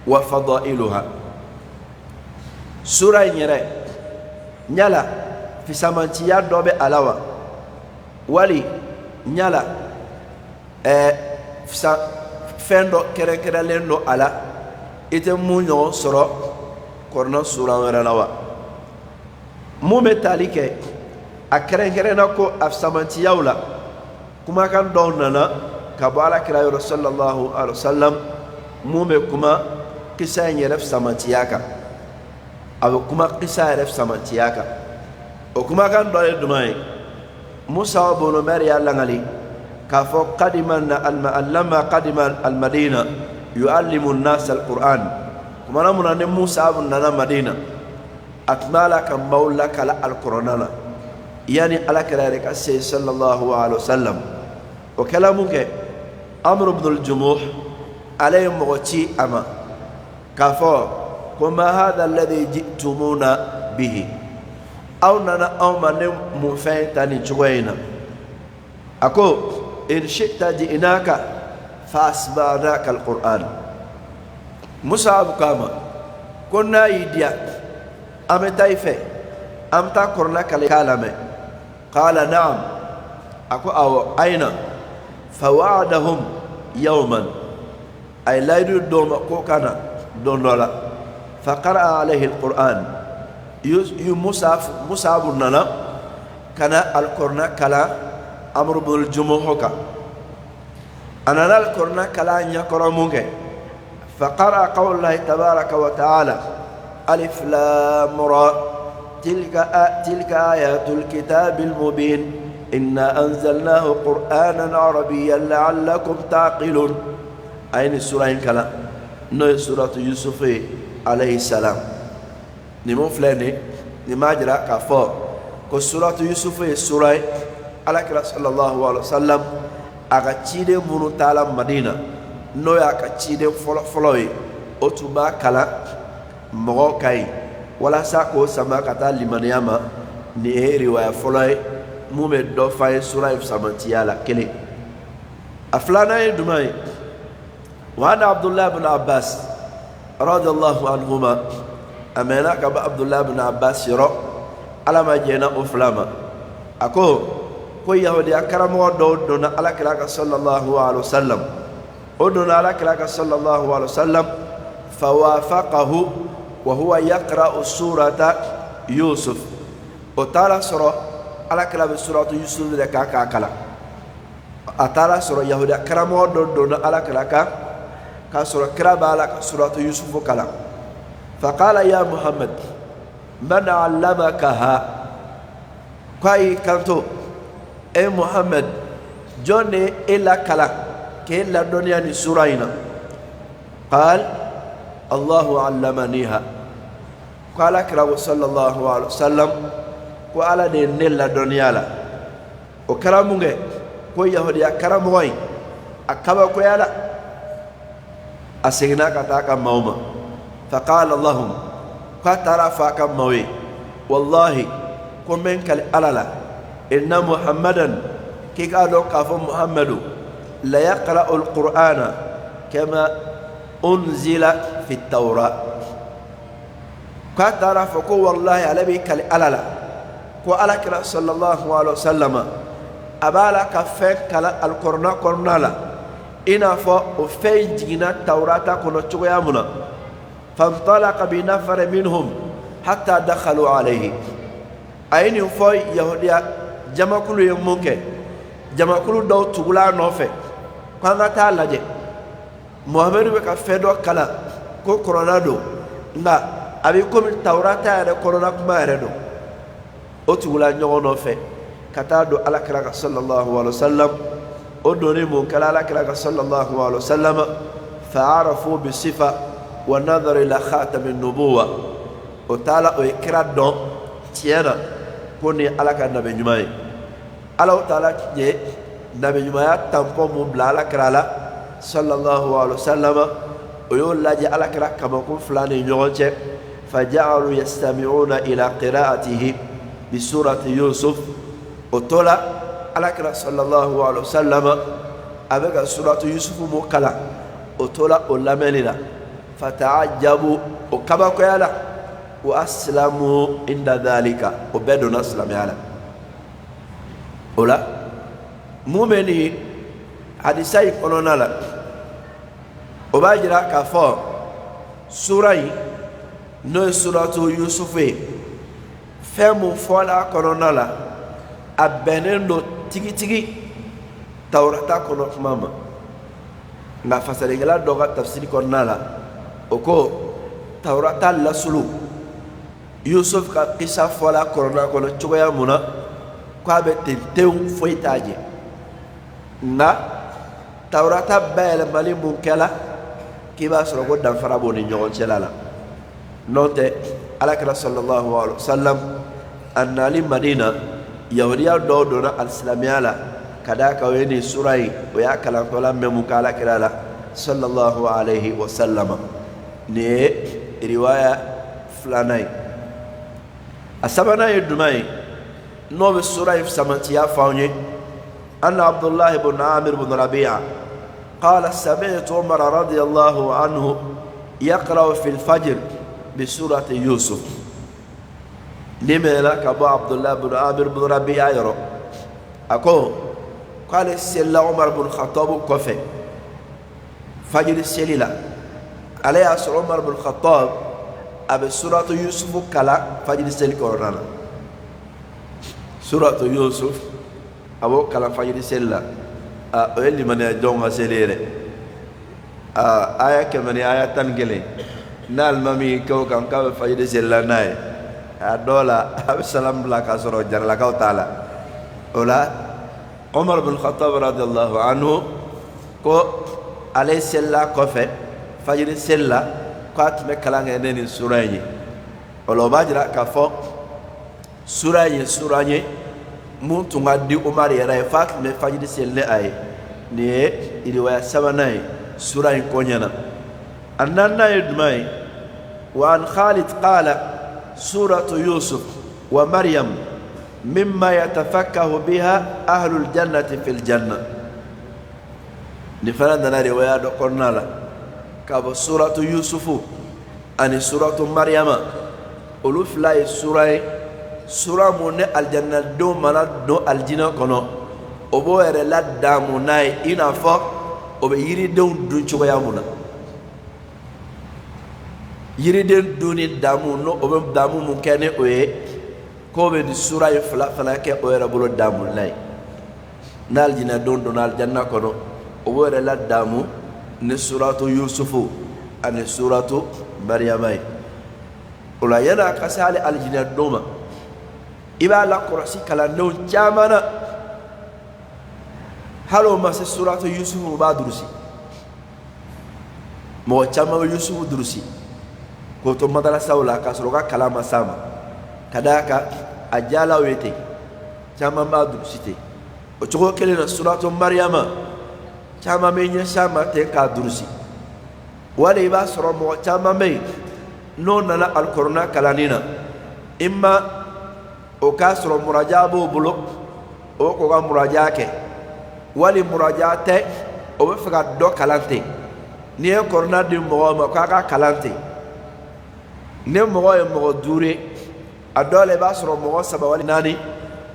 wa fadailuha sura in yɛrɛ ɲala fisamantiya dɔ bɛ a la wa wali ɲala fɛn dɔ kɛrɛnkɛrɛnlen dɔ a la i tɛ mun ɲɔgɔn sɔrɔ korna sura wɛrɛ la wa mun bɛ tali kɛ a kɛrɛnkɛrɛnna ko a samantiyaw la kumakan dɔw nana ka bɔ alakira yɔrɔ sallallahu alaihi wasallam mun bɛ kuma kisa in yɛrɛ samantiya kan a bɛ kuma kisa yɛrɛ samantiya kan o kumakan dɔ ye jumɛn ye musa bɔnɔ mɛri y'a langali k'a fɔ lamma qadima al-madina yu'allimu an-nas al-Qur'an kumana muna ne Musa nana Madina atmala kan maula kala al-Qur'ana yani alakira reka say sallallahu alaihi wasallam wa kalamu ke Amr ibn al-Jumuh alayhi mughti ama kafo kuma hadha alladhi ji'tumuna bihi aw nana aw man mufaitani chuwaina ako in shi'ta ji'naka fa asbaraka al-Qur'an Musa abu kama konna yidiya ame taife amta korna kale kalame qala na'am ako aw aina fawa'adahum yawman ay laydu doma ko kana dondola faqara alayhi alquran Musa abu nana kana alqurna kala amru bil jumuhuka anana alqurna kala nyakoro munge فقرأ قول الله تبارك وتعالى ألف لام را تلك آيات الكتاب المبين إنا أنزلناه قرآنا عربيا لعلكم تعقلون أين السورة كلا نو سورة يوسف عليه السلام نمو فلاني نماجرا كفو كو سورة يوسف السورة على كلا صلى الله عليه وسلم أغتشيد منو تعالى مدينة no ya ka ciden fɔlɔ ye o tun b'a kalan mɔgɔw ka ɲi walasa k'o sama ka taa limaniya ma nin ye riwaya fɔlɔ ye mun bɛ dɔ f'a ye sura in samantiya la kelen a filanan ye jumɛn ye wa ana Abdullah ibn Abbas radiyallahu anhuma a mɛnna ka bɔ Abdullah ibn Abbas yɔrɔ ala ma jɛnna o fila ma a ko yahudiya karamɔgɔ dɔw donna alakira kan sallallahu alaihi wasallam أدنى لك صلى الله عليه وسلم فوافقه وهو يقرأ سورة يوسف وتعالى سورة على كلام سورة يوسف لك كلا أتعالى سورة يهودا كرام ودون على كلا كسورة كرام على سورة يوسف كلا فقال يا محمد من علمكها كاي كنتو أي محمد جوني إلا كلا كلا الدنيا سورينا قال الله علمنيها قال كرام صلى الله عليه وسلم قال نيل الدنيا لا وكرامه كو يهوديا كراموي أكبا كو يالا أسينا كتاك موما فقال اللهم قترى فاك موي والله كن منك الألالا إن محمدا كي قالوا كافو محمد لا يقرأ القرآن كما أنزل في التوراة كتر فكو والله على بك الألالا كو ألك صلى الله عليه وسلم أبالك فك القرآن قرنالا إنا فين جينا التوراة كنا تغيامنا فانطلق بنفر منهم حتى دخلوا عليه أين يفوي يهوديا جمع كل يومك جمع كل دو تغلا نوفي kwanga ta laje muhammadu be ka fedo kala ko corona do nga abi komi tawrata ya corona kuma yare do o tugula nyogono fe kata do ala kira sallallahu alaihi wasallam o doni mun kala ala kira sallallahu alaihi wasallam fa'arafu bi sifa wa nadhara ila khatam an-nubuwa o taala o kira do tiena poni ala ka nabi nyumay ala taala je nabi nyumaya tampo mu bla ala kira la sallallahu alaihi wasallam o yo laji ala kira kama ko fulani nyogonche faja'alu yastami'una ila qira'atihi bi surati yusuf o tola ala kira sallallahu alaihi wasallam avec suratu yusuf mo kala o tola o lamelina fata'ajjabu o kaba ko yala wa aslamu inda dhalika o bedo naslam yala ola mu'mini hadisai kononala o bajira ka fo surai no suratu yusuf femu fola kononala abenendo tigi tawrata kono mama nga fasaringala doga tafsiri kononala oko tawrata lasulu yusuf ka qissa fola korona kono chogoya muna ko abe tentew foitaje nga tawrata bele mali munkela kiba soro go dan farabo ni nyogon celala note alakra sallallahu alaihi wasallam annali madina yahudiya do dona alislamiyala kadaka weni surai o ya kala tola memu kala kirala sallallahu alaihi wasallam ne riwaya flanai asabana yudumai no be surai samantiya fawnye anna abdullah ibn amir ibn rabi'a قال سمعت عمر رضي الله عنه يقرأ في الفجر بسورة يوسف لماذا كابو عبد الله بن عامر بن ربيعة يرى أكو قال السلا عمر بن الخطاب كفي فجر السليلة عليه أسر عمر بن الخطاب أبي سورة يوسف كلا فجر السليلة كورونا سورة يوسف أبو كلا فجر السليلة اللي من يجون سليلة آية كمان آية تنقلي نال مامي كو كان كاو فجر السليلة ناي دولا السلام لك أسر جر لك تعالى ولا عمر بن الخطاب رضي الله عنه كو عليه السلة كفى فجر السلة كات مكلان يدين سوراني ولو باجرا كفو سوراني muntu ngadi umar yara fat me fajidi selle ay ne riwaya sabanay sura konyana annana yudmai wa an khalid qala suratu yusuf wa maryam mimma yatafakkahu biha ahlul jannati fil janna ni faranda na riwaya do konnala ka suratu yusufu ani suratu maryama uluf la sura munne aljanna do mana do aljina kono obo ere la damu nay ina fo obe yiri don dun chogo yamuna yiri den duni damu no obe damu mun kene oye ko be di sura e fala ke o ere bolo damu nay na aljina don don aljanna kono obo ere la damu ne suratu yusufu ane suratu maryamai ola yana kasale aljina doma iba la kurasi kala no jamana halo ma se suratu yusuf ba durusi mo chama yusuf durusi ko to madrasa wala ka soroga kalama sama kadaka ajala wete chama ba durusi te o choko kele na suratu maryama chama menya sama te ka durusi wala iba soro mo chama me no nana alqur'ana kalanina imma o kasro murajabo bulo o ko ga murajake wali murajate o be faga do kalante ni e korna di mo ma ka ka kalante ne mo e mo dure adole ba sro mo saba wali nani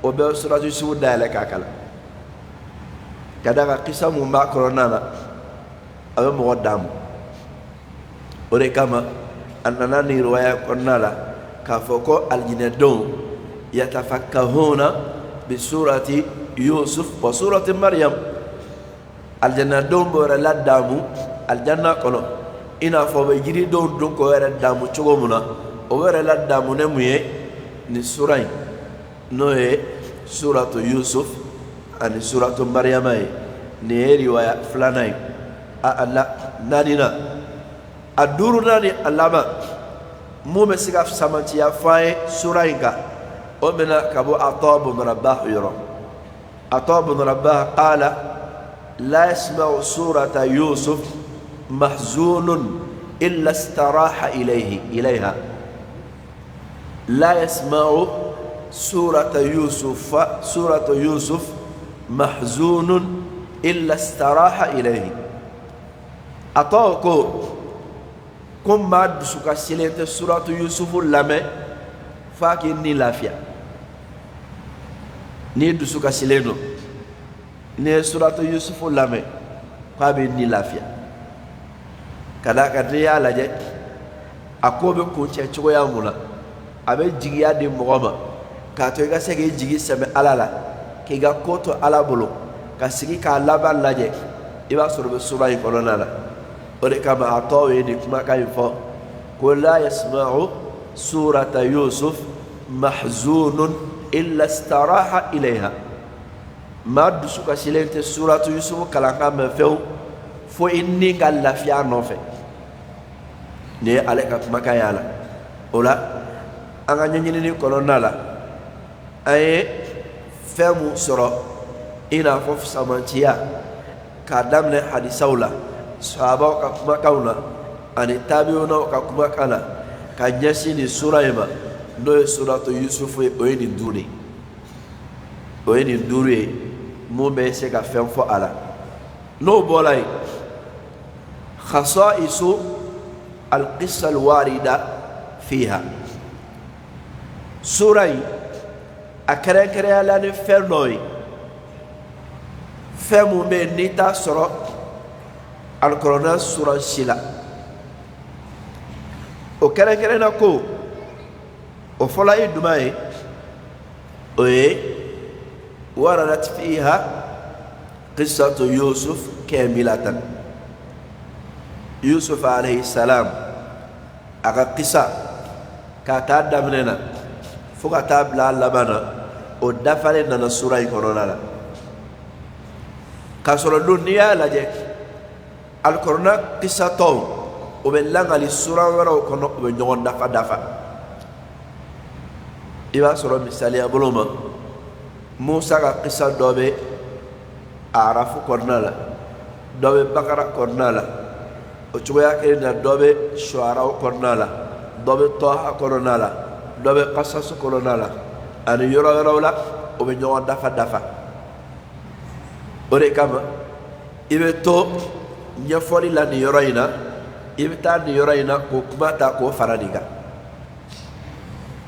o be suratu su dale ka kala kada ga qisamu ma korna na abe mo dam o re kama annana ni riwaya korna la ka foko aljinadon يتفكهون بسورة يوسف وسورة مريم aljanna don bora la damu aljanna kono ina fo be jiri don don ko wera damu cogo muna o wera la damu ne muye ni surai no e suratu yusuf ani suratu maryama ni riwaya flanai alla nanina aduru nani allama mu me siga samanti ya fae surai ka o mena kabo atab bin rabbah yoro atab bin rabbah qala la yasma'u surata yusuf محزون إلا استراح إليها لا يسمع سورة يوسف محزون إلا استراح إليه أطاقو كم ما دسوكا سيلنت سورة يوسف لما فاكي ني لافيا ني دسوكا سيلنو ني سورة يوسف لما فاكي ني لافيا kada kadri ya laje akobe ko che choya mula abe jigiya de mogoma ka to ga sege jigi same alala ke ga koto ala bolo ka sigi ka laba laje iba surbe surai kolona la ore kama atawe ni kuma kai fo ko la yasma'u surata yusuf mahzunun illa istaraha ilayha mad suka silente suratu yusuf kala kama few fo inni gal lafiya no fe ne aleka makayala ola anga nyini ni kolona la ay femu soro ina fof samantia kadamne hadisaula sahaba ka makauna ani tabiuna ka kumakana ka nyasi ni suraima no suratu yusuf o ni duri mo be se ka fem fo ala no bolay khasaisu القصة الواردة فيها سورة أكرا لان فرنوي فمو من نيتا سورة القرآن سورة شلا وكرا نكو وفلا يدمائي وردت فيها قصة يوسف كاملة يوسف عليه السلام أكا قصة كاتا دمننا فوق تابلا لبنا ودفلنا نسورة كورونا كسر الدنيا لجك الكورونا قصة توم وبلغ للسورة ورا وكنا بنيون دفا إذا سورة مثالية بلوما موسى قصة دوبي أعرف كورونا دوبي بقرة كورونا وشوية كنا دوبي شعراء كورنالا دوبي طه كورنالا دوبي قصص كورنالا أنا يرى ولا وبنيوان دفا وريكما إبتو نيفوري لا نيوراينا إبتا نيوراينا كوكما تاكو فراديكا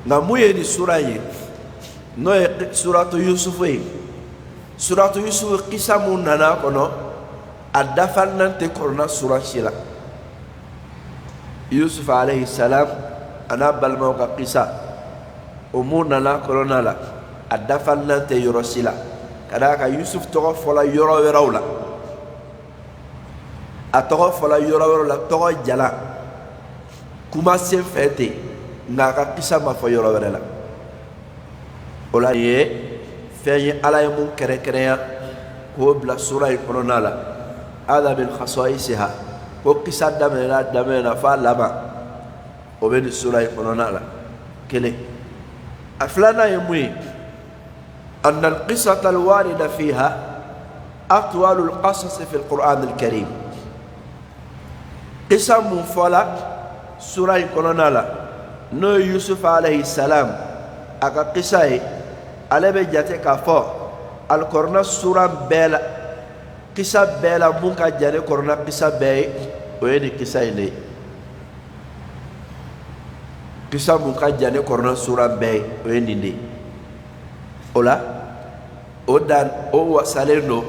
نمويه دي سورة نوي سورة يوسف سورة يوسف قسم نانا كنو الدفن ننتي كورنا سورة شلا يوسف عليه السلام أنا بالموقع قصة أمورنا لا كورونا لا الدفن ننتي يرسلا كذاك يوسف توقف ولا يرى ولا أتوقف ولا يرى ولا توقف جلا كما سيفتي ناقا قصة ما في يرى ولا ولا في على يوم كركريا هو بلا سورة كورونا لا هذا من خصائصها وقصة دمنا فالما وبين السورة كورونا كله أفلانا يموي أن القصة الواردة فيها أطول القصص في القرآن الكريم قصة مفلا سورة كورونا نو يوسف عليه السلام أكا قصة على بجاتك فو القرآن سورة بلا قصة بلا مونكا جاني كورونا قصة بي وين قصة إلي قصة مونكا جاني كورونا سورة بي وين إلي أولا أودان أو وسالينو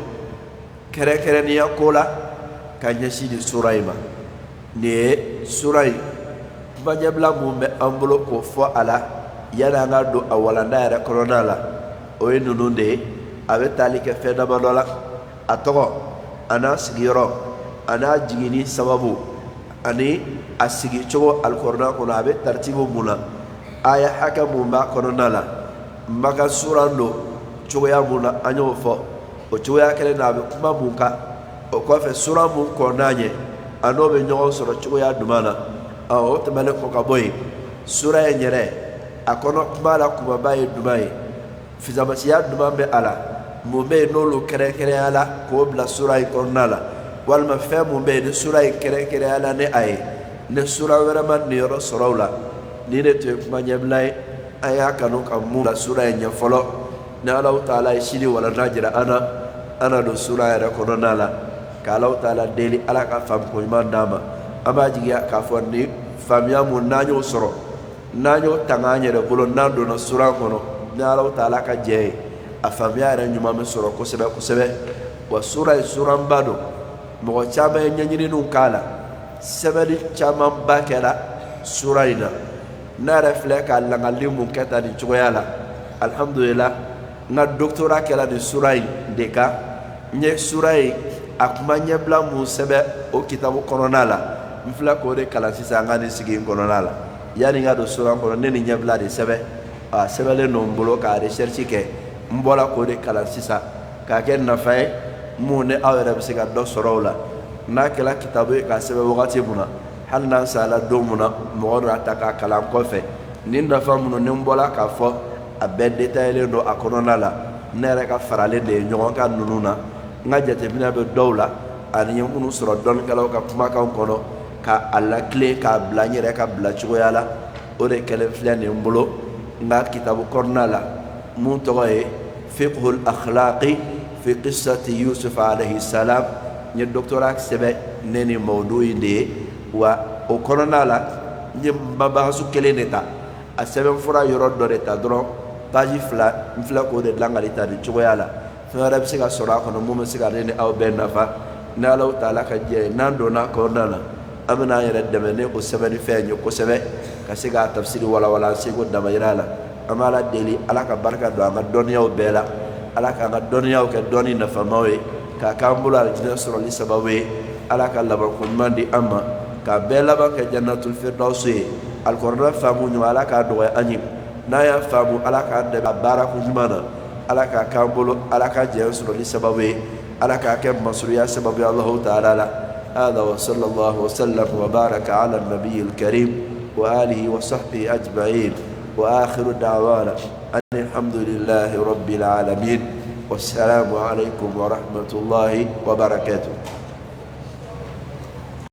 كره كره نيا كولا كانيسي دي سورة إما ني سورة ما جبلا مومي أمبلو كوفو على يانا نادو أولا نايرا كورونا لا وين نوندي أبي تالي كفيدا مدولا أتوقع ana sigiro ana jigini sababu ani asigi chogo alquran ko abe tartibu mula aya hakamu ma kononala maka surando chogo ya mula anyo fo o chogo ya kele na be kuma bunka o ko fe sura mun ko nanye ano be nyogo soro chogo ya dumana o tamale ko ka boy sura ya nyere akono mala kuma baye dumai fizamati ya dumambe ala mumbe nolo kere kere ala ko bla sura ko nala walma fe mumbe de sura kere kere ala ne ay ne sura wera man ni ro sorawla ni ne te kuma nyablay aya kanu kam mu la sura nya folo ne Allah taala shiri wala najira ana do sura ya ko nala ka Allah taala deli ala ka fam ko man dama abaji ya ka fonni famia mu nanyo soro nanyo tanganye de bolo nando na sura kono ne Allah taala ka je a famia ra nyuma me soro ko sebe wa sura mbado mo chama nyanyini nun kala sebedi chama bakela sura ina na refleka la ngalimu keta di choyala alhamdulillah na doctora kala di sura deka nye sura akuma nyebla mu sebe o kitabu koronala mfla ko de kala sisa ngani sigi koronala yani ngado sura kono neni nyebla de sebe a sebele no mbolo ka recherche ke mbola ko de kala sisa ka ken na fay mu ne awere bisiga do sorola na kala kitabu ka sebe wakati buna hal nan sala do muna mo do ataka kala ko fe nin da famu no mbola ka fo a be detail do akononala nere ka farale de nyon ka nununa ngajate bina be dawla ani yunu soro don kala ka kuma kan kono ka alla clé ka blanyere ka blachugo yala o de kele flane mbolo na kitabu kornala mun toye fiqhul akhlaqi في قصة يوسف عليه السلام ني دكتوراه سبه نيني موضوعي دي وكورونا لا ني مباحث كلينتا اسبن فرا يرو دوريتا درو باجي فلا كو دي لانغاليتا دي تشويالا فنرب سيغا سورا كونو موم سيغا ريني او بنفا نالو تعالى كجي ناندونا كورونا amna yere demene ko sebeni feño ko sebe ka siga tafsiri wala sigo damayirala amala deli alaka barka do ama doniya bela alaka ga doniya ke doni na famawe ka kambula aljina sura li sabawe alaka laban ko mandi amma ka bela ba ke jannatul firdaus alqur'an famu ñu alaka do anyi na ya famu alaka de baraka jumana alaka kambulo alaka je sura li sabawe alaka ke masriya sababu Allah ta'ala هذا وصلى الله وسلم وبارك على النبي الكريم وآله وصحبه أجمعين وآخر دعوانا أن الحمد لله رب العالمين والسلام عليكم ورحمة الله وبركاته.